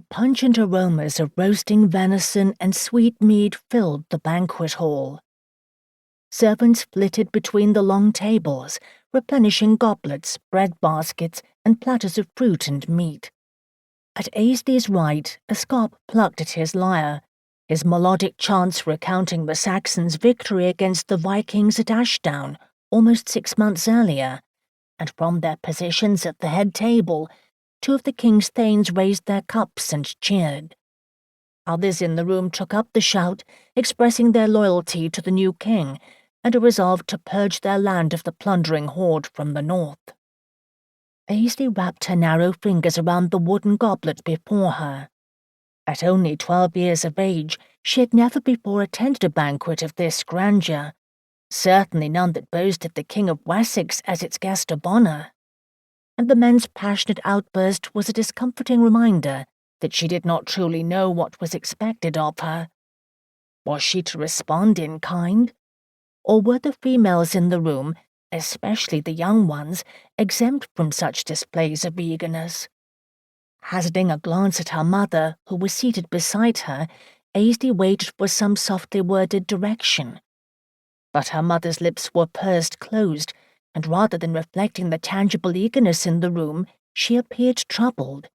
pungent aromas of roasting venison and sweet mead filled the banquet hall. Servants flitted between the long tables, replenishing goblets, bread baskets, and platters of fruit and meat. At Aisley's right, a Scot plucked at his lyre, his melodic chants recounting the Saxons' victory against the Vikings at Ashdown almost 6 months earlier, and from their positions at the head table, 2 of the king's thanes raised their cups and cheered. Others in the room took up the shout, expressing their loyalty to the new king and a resolve to purge their land of the plundering horde from the north. Aisley wrapped her narrow fingers around the wooden goblet before her. At only 12 years of age, she had never before attended a banquet of this grandeur, certainly none that boasted the King of Wessexs as its guest of honor. And the men's passionate outburst was a discomforting reminder that she did not truly know what was expected of her. Was she to respond in kind? Or were the females in the room, especially the young ones, exempt from such displays of eagerness? Hazarding a glance at her mother, who was seated beside her, Aisley waited for some softly worded direction. But her mother's lips were pursed closed, and rather than reflecting the tangible eagerness in the room, she appeared troubled.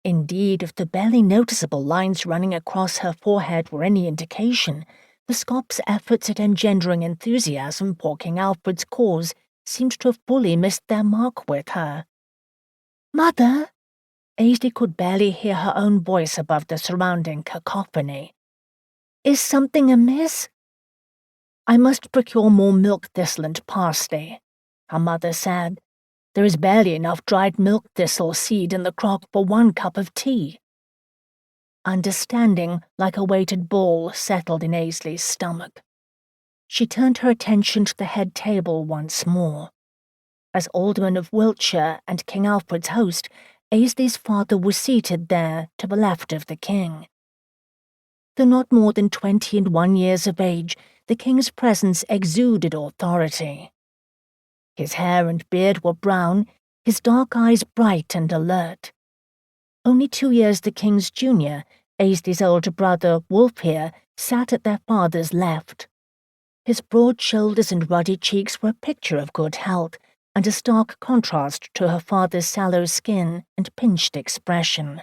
Indeed, if the barely noticeable lines running across her forehead were any indication, the Scot's efforts at engendering enthusiasm for King Alfred's cause seemed to have fully missed their mark with her. "Mother!" Aisley could barely hear her own voice above the surrounding cacophony. "Is something amiss?" "I must procure more milk thistle and parsley," her mother said. "There is barely enough dried milk thistle seed in the crock for 1 cup of tea." Understanding, like a weighted ball, settled in Aisley's stomach. She turned her attention to the head table once more. As Alderman of Wiltshire and King Alfred's host, Aisley's father was seated there to the left of the king. Though not more than 21 years of age, the king's presence exuded authority. His hair and beard were brown, his dark eyes bright and alert. Only 2 years the king's junior, Aisley's older brother, Wulfhere, sat at their father's left. His broad shoulders and ruddy cheeks were a picture of good health, and a stark contrast to her father's sallow skin and pinched expression.